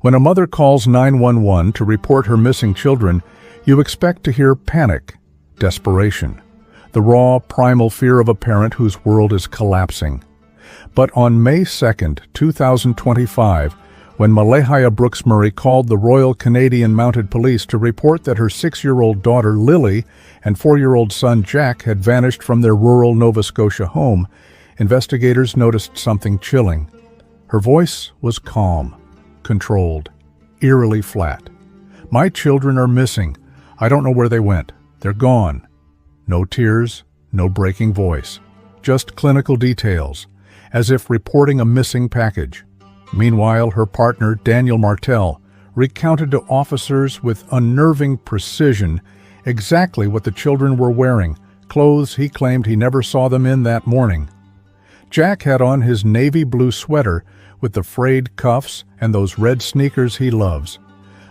When a mother calls 911 to report her missing children, you expect to hear panic, desperation, the raw, primal fear of a parent whose world is collapsing. But on May 2nd, 2025, when Malahia Brooks Murray called the Royal Canadian Mounted Police to report that her 6-year-old daughter Lilly and 4-year-old son Jack had vanished from their rural Nova Scotia home, investigators noticed something chilling. Her voice was calm, controlled, eerily flat. "My children are missing. I don't know where they went. They're gone." No tears, no breaking voice, just clinical details, as if reporting a missing package. Meanwhile, her partner, Daniel Martell, recounted to officers with unnerving precision exactly what the children were wearing, clothes he claimed he never saw them in that morning. Jack had on his navy blue sweater with the frayed cuffs and those red sneakers he loves.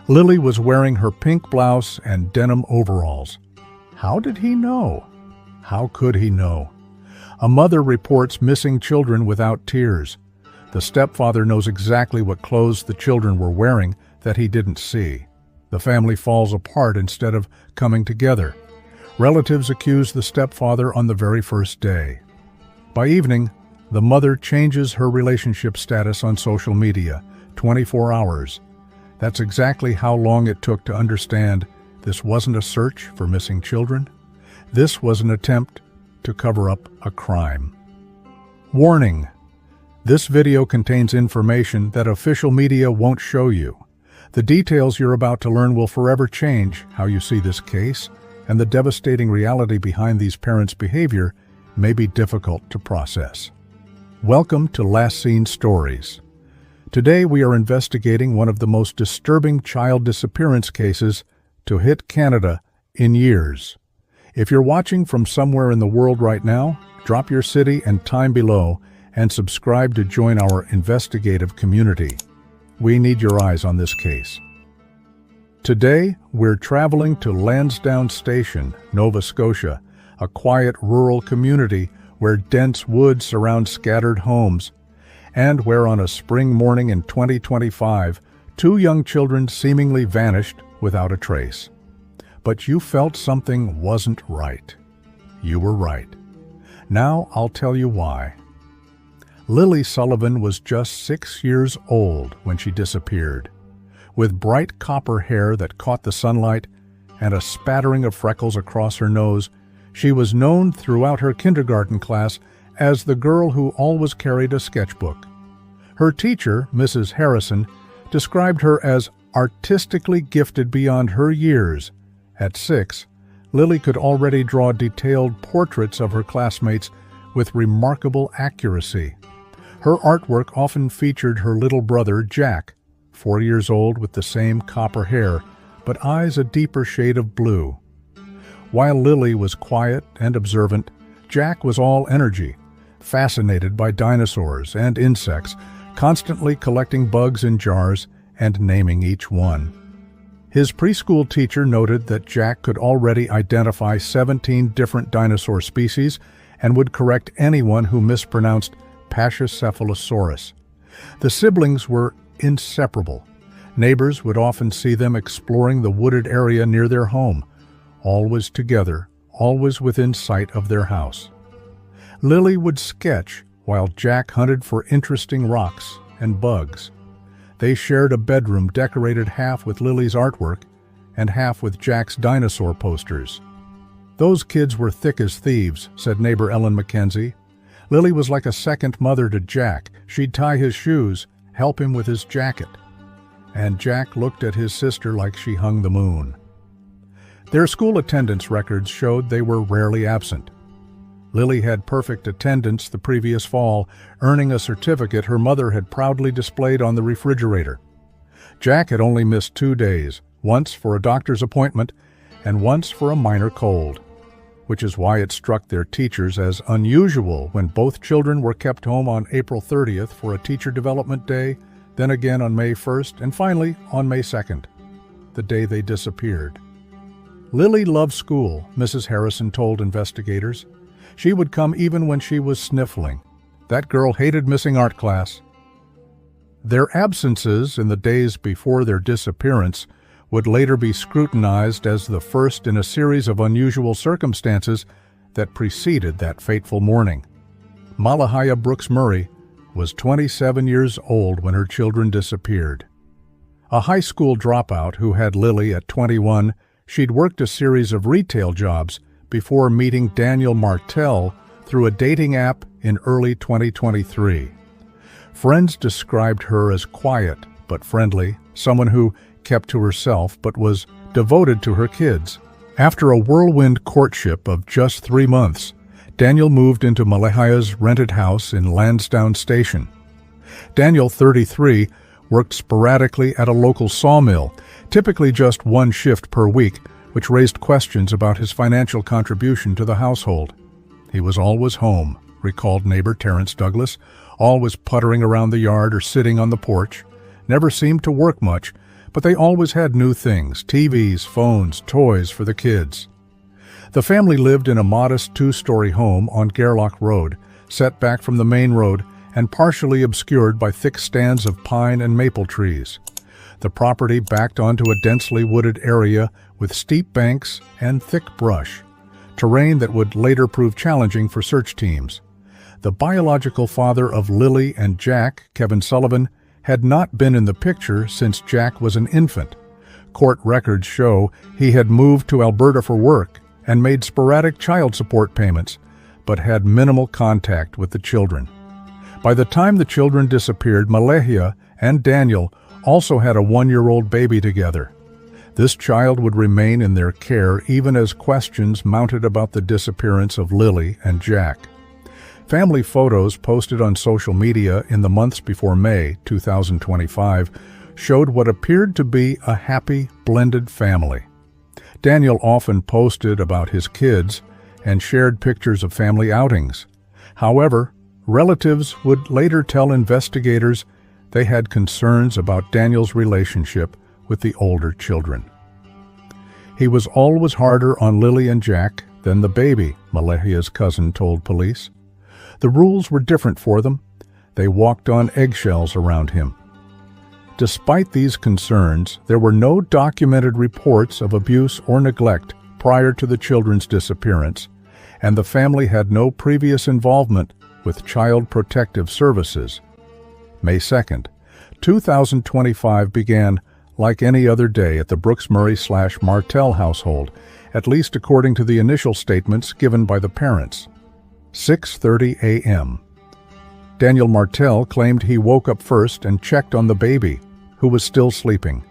Lilly was wearing her pink blouse and denim overalls. How did he know? How could he know? A mother reports missing children without tears. The stepfather knows exactly what clothes the children were wearing that he didn't see. The family falls apart instead of coming together. Relatives accuse the stepfather on the very first day. By evening, the mother changes her relationship status on social media, 24 hours. That's exactly how long it took to understand this wasn't a search for missing children. This was an attempt to cover up a crime. Warning: this video contains information that official media won't show you. The details you're about to learn will forever change how you see this case, and the devastating reality behind these parents' behavior may be difficult to process. Welcome to Last Seen Stories. Today we are investigating one of the most disturbing child disappearance cases to hit Canada in years. If you're watching from somewhere in the world right now, drop your city and time below and subscribe to join our investigative community. We need your eyes on this case. Today, we're traveling to Lansdowne Station, Nova Scotia, a quiet rural community where dense woods surround scattered homes, and where on a spring morning in 2025, 2 young children seemingly vanished without a trace. But you felt something wasn't right. You were right. Now I'll tell you why. Lilly Sullivan was just 6 years old when she disappeared. With bright copper hair that caught the sunlight and a spattering of freckles across her nose, she was known throughout her kindergarten class as the girl who always carried a sketchbook. Her teacher, Mrs. Harrison, described her as artistically gifted beyond her years. At 6, Lilly could already draw detailed portraits of her classmates with remarkable accuracy. Her artwork often featured her little brother, Jack, 4 years old with the same copper hair, but eyes a deeper shade of blue. While Lilly was quiet and observant, Jack was all energy, fascinated by dinosaurs and insects, constantly collecting bugs in jars and naming each one. His preschool teacher noted that Jack could already identify 17 different dinosaur species and would correct anyone who mispronounced Pachycephalosaurus. The siblings were inseparable. Neighbors would often see them exploring the wooded area near their home, always together, always within sight of their house. Lilly would sketch while Jack hunted for interesting rocks and bugs. They shared a bedroom decorated half with Lilly's artwork and half with Jack's dinosaur posters. "Those kids were thick as thieves," said neighbor Ellen McKenzie. "Lilly was like a second mother to Jack. She'd tie his shoes, help him with his jacket. And Jack looked at his sister like she hung the moon." Their school attendance records showed they were rarely absent. Lilly had perfect attendance the previous fall, earning a certificate her mother had proudly displayed on the refrigerator. Jack had only missed 2 days, once for a doctor's appointment and once for a minor cold, which is why it struck their teachers as unusual when both children were kept home on April 30th for a teacher development day, then again on May 1st, and finally on May 2nd, the day they disappeared. Lilly loved school, Mrs. Harrison told investigators. She would come even when she was sniffling. That girl hated missing art class. Their absences in the days before their disappearance would later be scrutinized as the first in a series of unusual circumstances that preceded that fateful morning. Malahia Brooks Murray was 27 years old when her children disappeared. A high school dropout who had Lilly at 21, she'd worked a series of retail jobs before meeting Daniel Martell through a dating app in early 2023. Friends described her as quiet but friendly, someone who kept to herself but was devoted to her kids. After a whirlwind courtship of just 3 months, Daniel moved into Malahia's rented house in Lansdowne Station. Daniel, 33, worked sporadically at a local sawmill, typically just one shift per week, which raised questions about his financial contribution to the household. He was always home, recalled neighbor Terrence Douglas, always puttering around the yard or sitting on the porch. Never seemed to work much, but they always had new things, TVs, phones, toys for the kids. The family lived in a modest 2-story home on Gerlach Road, set back from the main road and partially obscured by thick stands of pine and maple trees. The property backed onto a densely wooded area with steep banks and thick brush, terrain that would later prove challenging for search teams. The biological father of Lilly and Jack, Kevin Sullivan, had not been in the picture since Jack was an infant. Court records show he had moved to Alberta for work and made sporadic child support payments, but had minimal contact with the children. By the time the children disappeared, Malahia and Daniel also had a 1-year-old baby together. This child would remain in their care even as questions mounted about the disappearance of Lilly and Jack. Family photos posted on social media in the months before May 2025 showed what appeared to be a happy, blended family. Daniel often posted about his kids and shared pictures of family outings. However, relatives would later tell investigators they had concerns about Daniel's relationship with the older children. He was always harder on Lilly and Jack than the baby, Malahia's cousin told police. The rules were different for them. They walked on eggshells around him. Despite these concerns, there were no documented reports of abuse or neglect prior to the children's disappearance, and the family had no previous involvement with Child Protective Services. May 2nd, 2025 began like any other day at the Brooks Murray/Martell household, at least according to the initial statements given by the parents. 6:30 a.m. Daniel Martell claimed he woke up first and checked on the baby, who was still sleeping.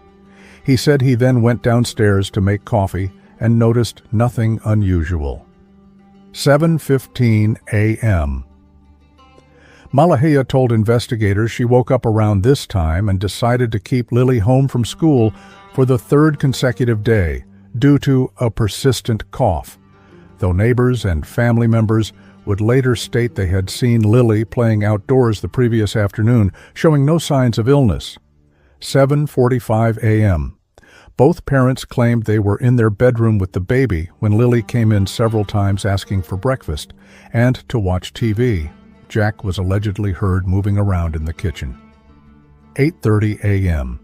He said he then went downstairs to make coffee and noticed nothing unusual. 7:15 a.m. Malahia told investigators she woke up around this time and decided to keep Lilly home from school for the 3rd consecutive day due to a persistent cough, though neighbors and family members would later state they had seen Lilly playing outdoors the previous afternoon, showing no signs of illness. 7:45 a.m. Both parents claimed they were in their bedroom with the baby when Lilly came in several times asking for breakfast and to watch TV. Jack was allegedly heard moving around in the kitchen. 8:30 a.m.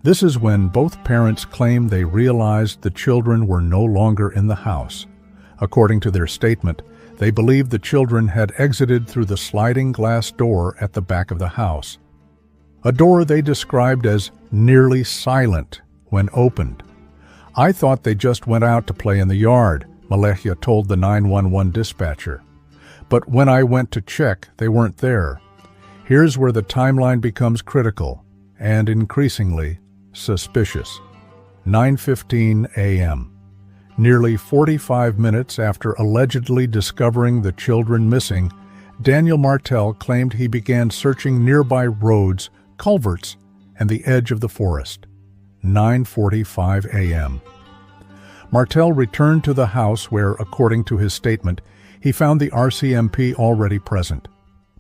This is when both parents claimed they realized the children were no longer in the house. According to their statement, they believed the children had exited through the sliding glass door at the back of the house, a door they described as nearly silent when opened. "I thought they just went out to play in the yard," Malahia told the 911 dispatcher. "But when I went to check, they weren't there." Here's where the timeline becomes critical and increasingly suspicious. 9:15 a.m. Nearly 45 minutes after allegedly discovering the children missing, Daniel Martell claimed he began searching nearby roads, culverts, and the edge of the forest. 9:45 a.m. Martell returned to the house where, according to his statement, he found the RCMP already present.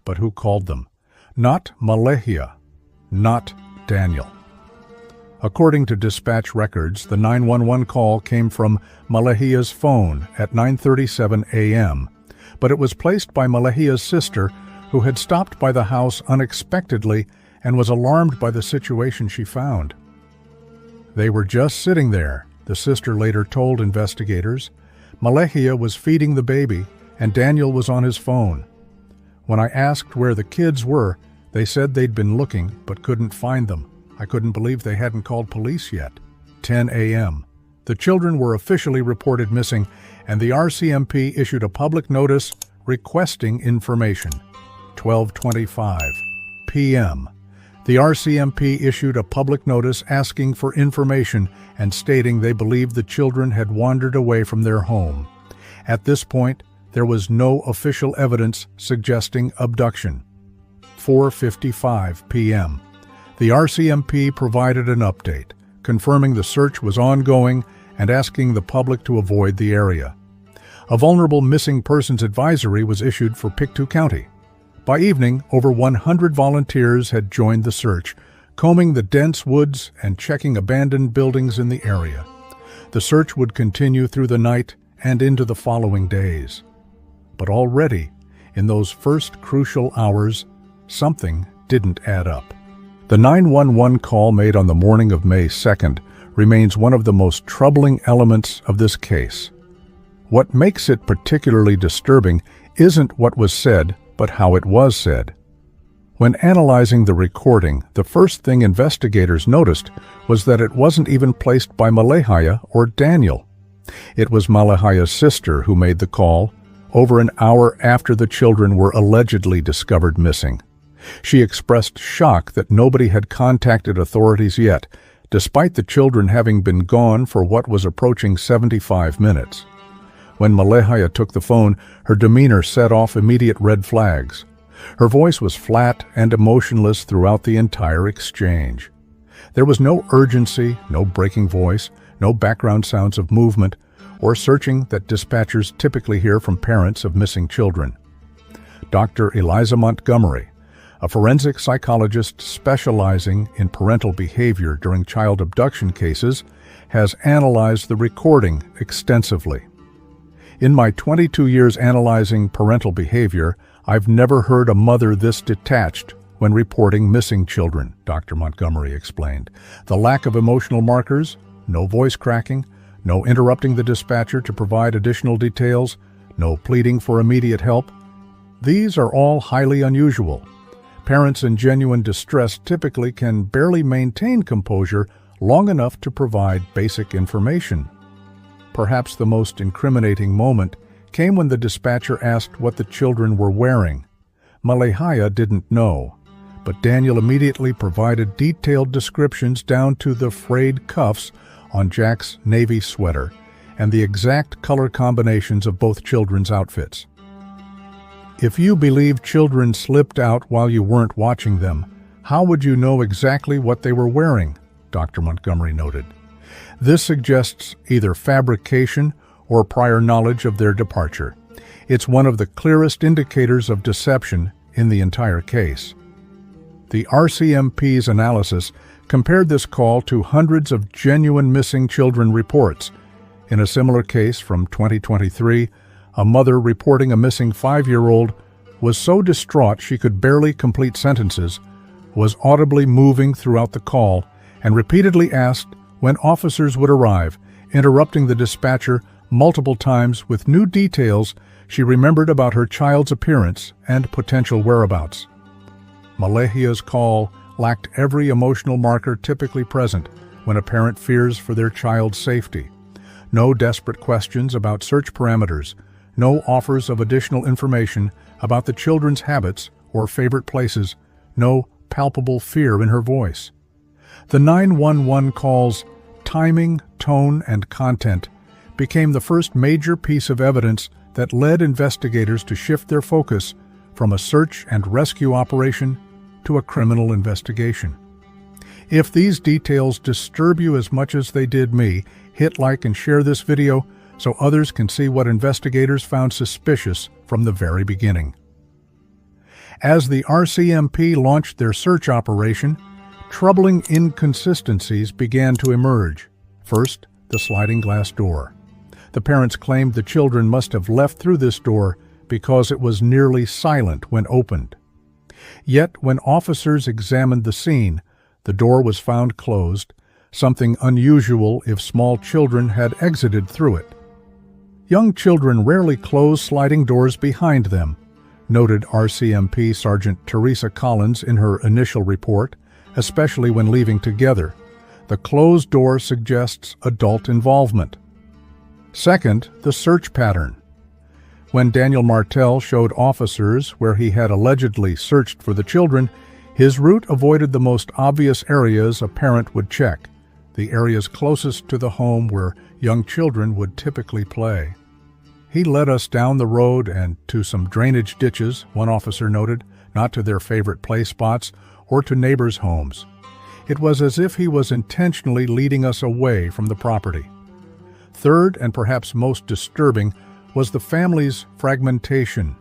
But who called them? Not Malahia, not Daniel. According to dispatch records, the 911 call came from Malahia's phone at 9:37 a.m., but it was placed by Malahia's sister, who had stopped by the house unexpectedly and was alarmed by the situation she found. They were just sitting there, the sister later told investigators. Malehia was feeding the baby, and Daniel was on his phone. When I asked where the kids were, they said they'd been looking but couldn't find them. I couldn't believe they hadn't called police yet. 10 a.m. The children were officially reported missing, and the RCMP issued a public notice requesting information. 12:25 p.m. The RCMP issued a public notice asking for information and stating they believed the children had wandered away from their home. At this point, there was no official evidence suggesting abduction. 4:55 p.m. The RCMP provided an update, confirming the search was ongoing and asking the public to avoid the area. A vulnerable missing persons advisory was issued for Pictou County. By evening, over 100 volunteers had joined the search, combing the dense woods and checking abandoned buildings in the area. The search would continue through the night and into the following days. But already, in those first crucial hours, something didn't add up. The 911 call made on the morning of May 2nd remains one of the most troubling elements of this case. What makes it particularly disturbing isn't what was said, but how it was said. When analyzing the recording, the first thing investigators noticed was that it wasn't even placed by Malehia or Daniel. It was Malehia's sister who made the call, over an hour after the children were allegedly discovered missing. She expressed shock that nobody had contacted authorities yet, despite the children having been gone for what was approaching 75 minutes. When Malehia took the phone, her demeanor set off immediate red flags. Her voice was flat and emotionless throughout the entire exchange. There was no urgency, no breaking voice, no background sounds of movement or searching that dispatchers typically hear from parents of missing children. Dr. Eliza Montgomery, a forensic psychologist specializing in parental behavior during child abduction cases, has analyzed the recording extensively. In my 22 years analyzing parental behavior, I've never heard a mother this detached when reporting missing children, Dr. Montgomery explained. The lack of emotional markers, no voice cracking, no interrupting the dispatcher to provide additional details, no pleading for immediate help. These are all highly unusual. Parents in genuine distress typically can barely maintain composure long enough to provide basic information. Perhaps the most incriminating moment came when the dispatcher asked what the children were wearing. Malehia didn't know, but Daniel immediately provided detailed descriptions down to the frayed cuffs on Jack's navy sweater and the exact color combinations of both children's outfits. If you believe children slipped out while you weren't watching them, how would you know exactly what they were wearing? Dr. Montgomery noted. This suggests either fabrication or prior knowledge of their departure. It's one of the clearest indicators of deception in the entire case. The RCMP's analysis compared this call to hundreds of genuine missing children reports. In a similar case from 2023, a mother reporting a missing 5-year-old was so distraught she could barely complete sentences, was audibly moving throughout the call, and repeatedly asked when officers would arrive, interrupting the dispatcher multiple times with new details she remembered about her child's appearance and potential whereabouts. Malehia's call lacked every emotional marker typically present when a parent fears for their child's safety. No desperate questions about search parameters, no offers of additional information about the children's habits or favorite places, no palpable fear in her voice. The 911 call's timing, tone, and content became the first major piece of evidence that led investigators to shift their focus from a search and rescue operation to a criminal investigation. If these details disturb you as much as they did me, hit like and share this video so others can see what investigators found suspicious from the very beginning. As the RCMP launched their search operation, troubling inconsistencies began to emerge. First, the sliding glass door. The parents claimed the children must have left through this door because it was nearly silent when opened. Yet, when officers examined the scene, the door was found closed, something unusual if small children had exited through it. Young children rarely close sliding doors behind them, noted RCMP Sergeant Teresa Collins in her initial report, especially when leaving together. The closed door suggests adult involvement. Second, the search pattern. When Daniel Martell showed officers where he had allegedly searched for the children, his route avoided the most obvious areas a parent would check, the areas closest to the home where young children would typically play. He led us down the road and to some drainage ditches, one officer noted, not to their favorite play spots or to neighbors' homes. It was as if he was intentionally leading us away from the property. Third, and perhaps most disturbing, was the family's fragmentation.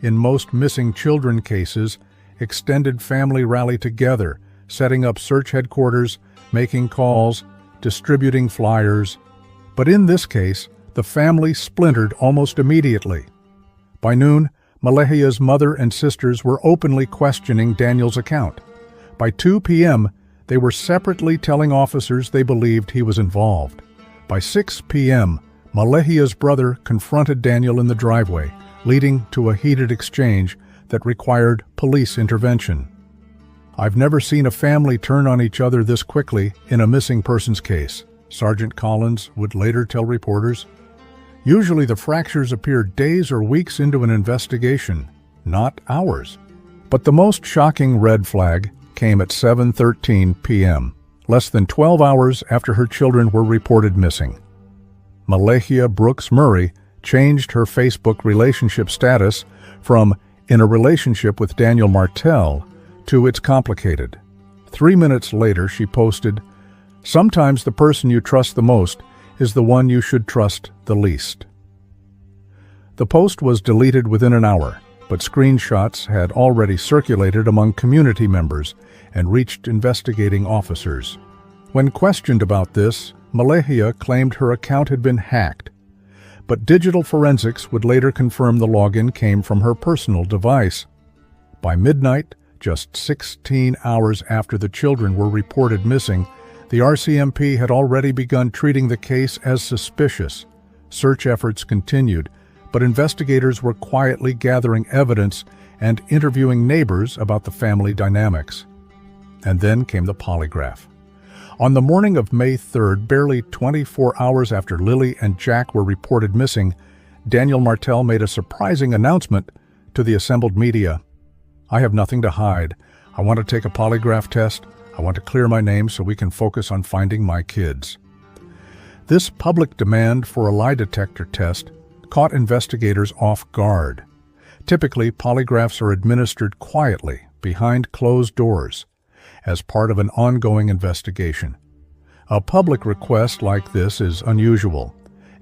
In most missing children cases, extended family rally together, setting up search headquarters, making calls, distributing flyers. But in this case, the family splintered almost immediately. By noon, Malehia's mother and sisters were openly questioning Daniel's account. By 2 p.m., they were separately telling officers they believed he was involved. By 6 p.m., Malehia's brother confronted Daniel in the driveway, leading to a heated exchange that required police intervention. "I've never seen a family turn on each other this quickly in a missing persons case," Sergeant Collins would later tell reporters. "Usually the fractures appear days or weeks into an investigation, not hours." But the most shocking red flag came at 7:13 p.m., less than 12 hours after her children were reported missing. Malehia Brooks Murray changed her Facebook relationship status from "in a relationship with Daniel Martell" to "it's complicated." 3 minutes later, she posted, "Sometimes the person you trust the most is the one you should trust the least." The post was deleted within an hour, but screenshots had already circulated among community members and reached investigating officers. When questioned about this, Malehia claimed her account had been hacked, but digital forensics would later confirm the login came from her personal device. By midnight, just 16 hours after the children were reported missing, the RCMP had already begun treating the case as suspicious. Search efforts continued, but investigators were quietly gathering evidence and interviewing neighbors about the family dynamics. And then came the polygraph. On the morning of May 3rd, barely 24 hours after Lilly and Jack were reported missing, Daniel Martell made a surprising announcement to the assembled media. "I have nothing to hide. I want to take a polygraph test. I want to clear my name so we can focus on finding my kids." This public demand for a lie detector test caught investigators off guard. Typically, polygraphs are administered quietly, behind closed doors, as part of an ongoing investigation. A public request like this is unusual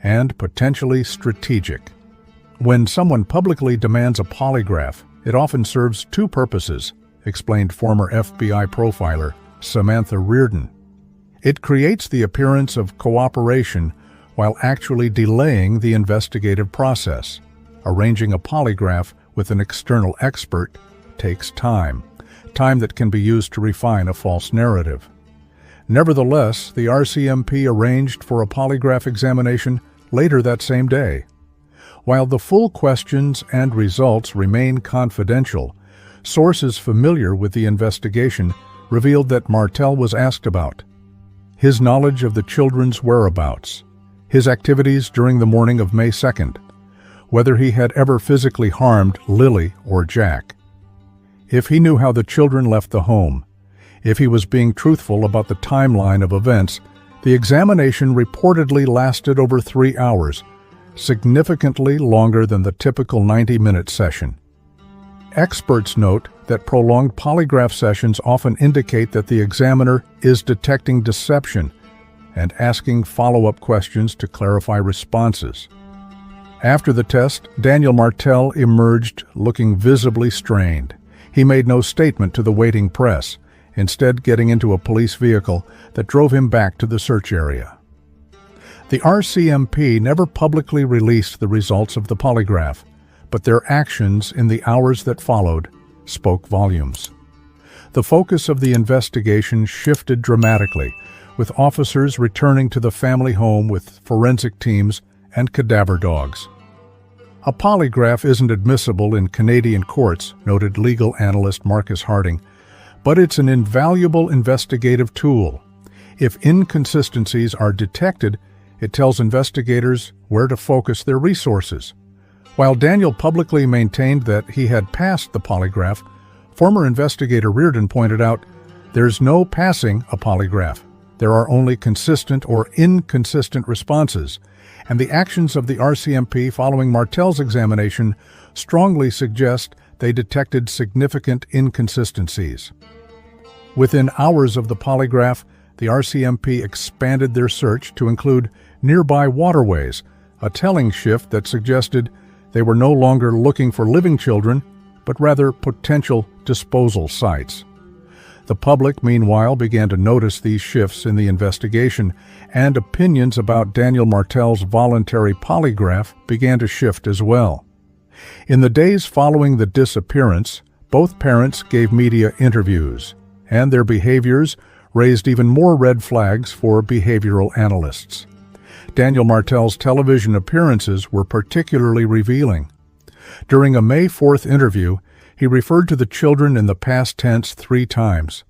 and potentially strategic. When someone publicly demands a polygraph, it often serves two purposes, explained former FBI profiler Samantha Reardon. It creates the appearance of cooperation while actually delaying the investigative process. Arranging a polygraph with an external expert takes time that can be used to refine a false narrative. Nevertheless, the RCMP arranged for a polygraph examination later that same day. While the full questions and results remain confidential, sources familiar with the investigation revealed that Martell was asked about his knowledge of the children's whereabouts, his activities during the morning of May 2nd, whether he had ever physically harmed Lilly or Jack, if he knew how the children left the home, if he was being truthful about the timeline of events. The examination reportedly lasted over 3 hours, significantly longer than the typical 90-minute session. Experts note that prolonged polygraph sessions often indicate that the examiner is detecting deception and asking follow-up questions to clarify responses. After the test, Daniel Martell emerged looking visibly strained. He made no statement to the waiting press, instead getting into a police vehicle that drove him back to the search area. The RCMP never publicly released the results of the polygraph, but their actions in the hours that followed spoke volumes. The focus of the investigation shifted dramatically, with officers returning to the family home with forensic teams and cadaver dogs. A polygraph isn't admissible in Canadian courts, noted legal analyst Marcus Harding, but it's an invaluable investigative tool. If inconsistencies are detected, it tells investigators where to focus their resources. While Daniel publicly maintained that he had passed the polygraph, former investigator Reardon pointed out, "There's no passing a polygraph. There are only consistent or inconsistent responses, and the actions of the RCMP following Martell's examination strongly suggest they detected significant inconsistencies." Within hours of the polygraph, the RCMP expanded their search to include nearby waterways, a telling shift that suggested they were no longer looking for living children, but rather potential disposal sites. The public, meanwhile, began to notice these shifts in the investigation, and opinions about Daniel Martell's voluntary polygraph began to shift as well. In the days following the disappearance, both parents gave media interviews, and their behaviors raised even more red flags for behavioral analysts. Daniel Martell's television appearances were particularly revealing. During a May 4th interview, he referred to the children in the past tense 3 times.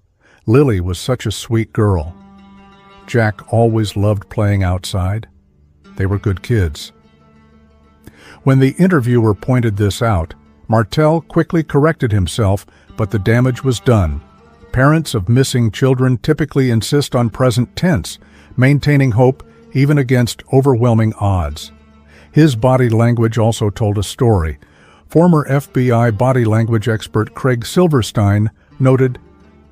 Lilly was such a sweet girl. Jack always loved playing outside. They were good kids. When the interviewer pointed this out, Martell quickly corrected himself, but the damage was done. Parents of missing children typically insist on present tense, maintaining hope even against overwhelming odds. His body language also told a story. Former FBI body language expert Craig Silverstein noted,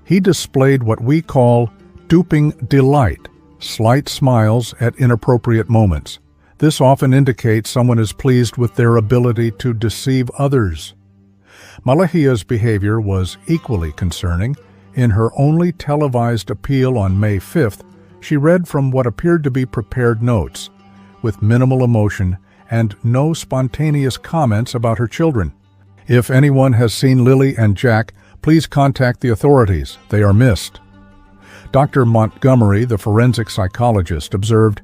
"He displayed what we call duping delight, slight smiles at inappropriate moments. This often indicates someone is pleased with their ability to deceive others." Malahia's behavior was equally concerning. In her only televised appeal on May 5th, she read from what appeared to be prepared notes, with minimal emotion and no spontaneous comments about her children. "If anyone has seen Lilly and Jack, please contact the authorities. They are missed." Dr. Montgomery, the forensic psychologist, observed,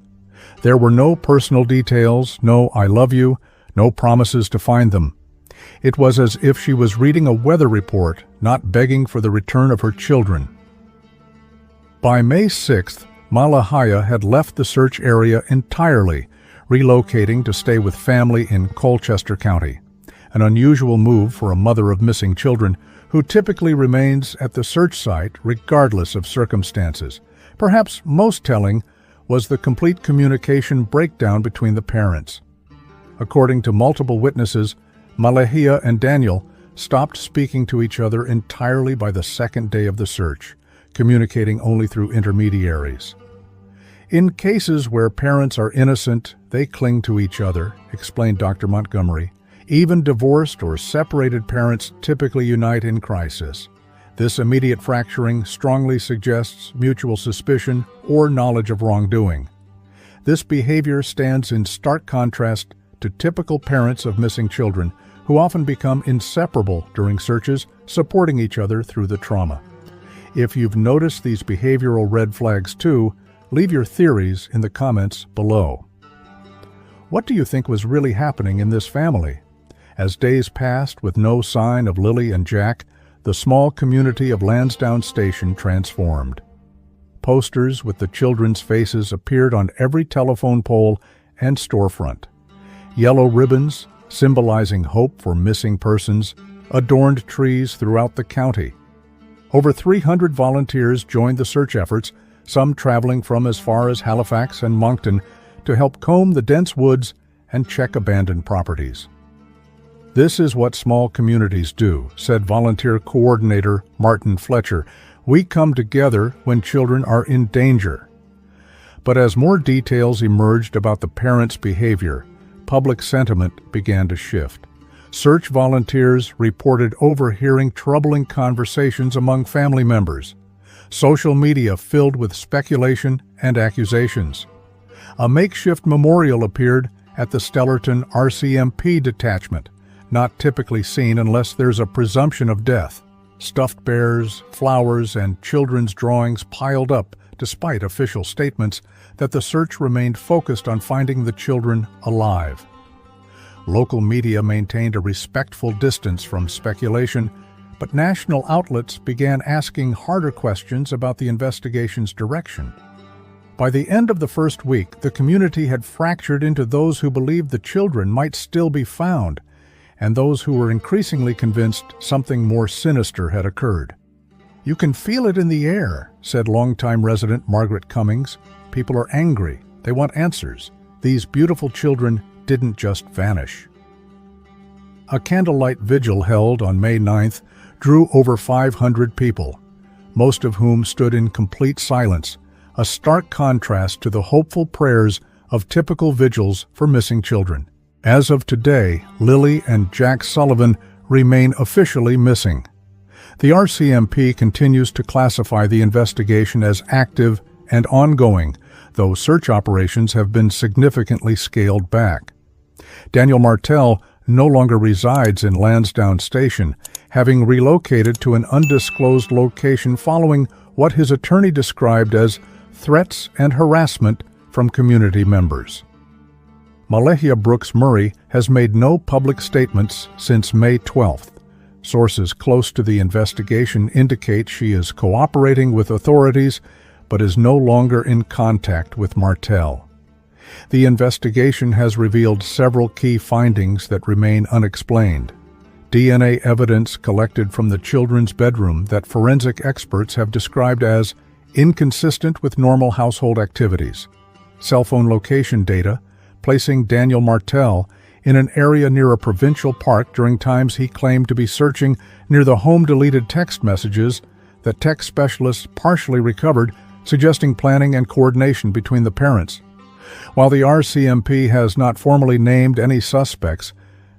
"There were no personal details, no "I love you," no promises to find them. It was as if she was reading a weather report, not begging for the return of her children." By May 6th, Malahia had left the search area entirely, relocating to stay with family in Colchester County, an unusual move for a mother of missing children who typically remains at the search site regardless of circumstances. Perhaps most telling was the complete communication breakdown between the parents. According to multiple witnesses, Malahia and Daniel stopped speaking to each other entirely by the second day of the search, communicating only through intermediaries. "In cases where parents are innocent, they cling to each other," explained Dr. Montgomery. "Even divorced or separated parents typically unite in crisis. This immediate fracturing strongly suggests mutual suspicion or knowledge of wrongdoing. This behavior stands in stark contrast to typical parents of missing children, who often become inseparable during searches, supporting each other through the trauma. If you've noticed these behavioral red flags too, leave your theories in the comments below. What do you think was really happening in this family? As days passed with no sign of Lilly and Jack, the small community of Lansdowne Station transformed. Posters with the children's faces appeared on every telephone pole and storefront. Yellow ribbons, symbolizing hope for missing persons, adorned trees throughout the county. Over 300 volunteers joined the search efforts, some traveling from as far as Halifax and Moncton to help comb the dense woods and check abandoned properties. "This is what small communities do," said volunteer coordinator Martin Fletcher. "We come together when children are in danger." But as more details emerged about the parents' behavior, public sentiment began to shift. Search volunteers reported overhearing troubling conversations among family members. Social media filled with speculation and accusations. A makeshift memorial appeared at the Stellarton RCMP detachment, not typically seen unless there's a presumption of death. Stuffed bears, flowers, and children's drawings piled up despite official statements that the search remained focused on finding the children alive. Local media maintained a respectful distance from speculation, but national outlets began asking harder questions about the investigation's direction. By the end of the first week, the community had fractured into those who believed the children might still be found, and those who were increasingly convinced something more sinister had occurred. "You can feel it in the air," said longtime resident Margaret Cummings. "People are angry. They want answers. These beautiful children didn't just vanish." A candlelight vigil held on May 9th drew over 500 people, most of whom stood in complete silence, a stark contrast to the hopeful prayers of typical vigils for missing children. As of today, Lilly and Jack Sullivan remain officially missing. The RCMP continues to classify the investigation as active and ongoing, though search operations have been significantly scaled back. Daniel Martell no longer resides in Lansdowne Station, having relocated to an undisclosed location following what his attorney described as threats and harassment from community members. Malehia Brooks Murray has made no public statements since May 12th. Sources close to the investigation indicate she is cooperating with authorities, but is no longer in contact with Martell. The investigation has revealed several key findings that remain unexplained. DNA evidence collected from the children's bedroom that forensic experts have described as inconsistent with normal household activities. Cell phone location data, placing Daniel Martell in an area near a provincial park during times he claimed to be searching near the home-deleted text messages that tech specialists partially recovered, suggesting planning and coordination between the parents. While the RCMP has not formally named any suspects,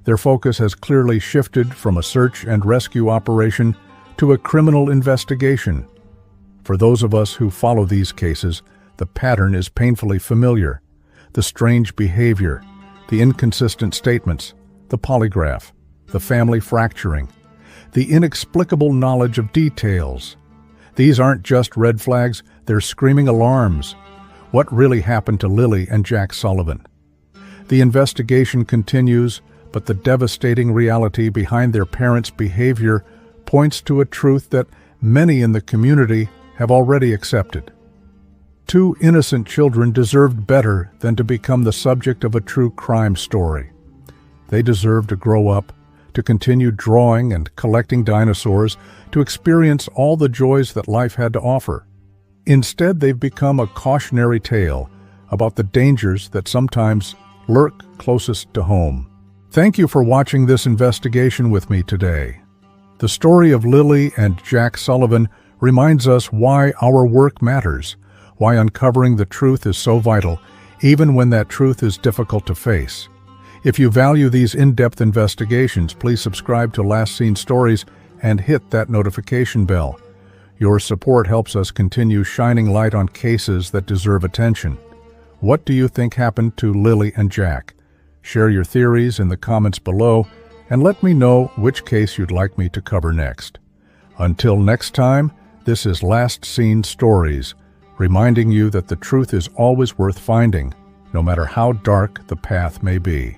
their focus has clearly shifted from a search and rescue operation to a criminal investigation. For those of us who follow these cases, the pattern is painfully familiar. The strange behavior, the inconsistent statements, the polygraph, the family fracturing, the inexplicable knowledge of details. These aren't just red flags, they're screaming alarms. What really happened to Lilly and Jack Sullivan? The investigation continues, but the devastating reality behind their parents' behavior points to a truth that many in the community have already accepted. Two innocent children deserved better than to become the subject of a true crime story. They deserve to grow up, to continue drawing and collecting dinosaurs, to experience all the joys that life had to offer. Instead, they've become a cautionary tale about the dangers that sometimes lurk closest to home. Thank you for watching this investigation with me today. The story of Lilly and Jack Sullivan reminds us why our work matters, why uncovering the truth is so vital, even when that truth is difficult to face. If you value these in-depth investigations, please subscribe to Last Seen Stories and hit that notification bell. Your support helps us continue shining light on cases that deserve attention. What do you think happened to Lilly and Jack? Share your theories in the comments below and let me know which case you'd like me to cover next. Until next time, this is Last Seen Stories, reminding you that the truth is always worth finding, no matter how dark the path may be.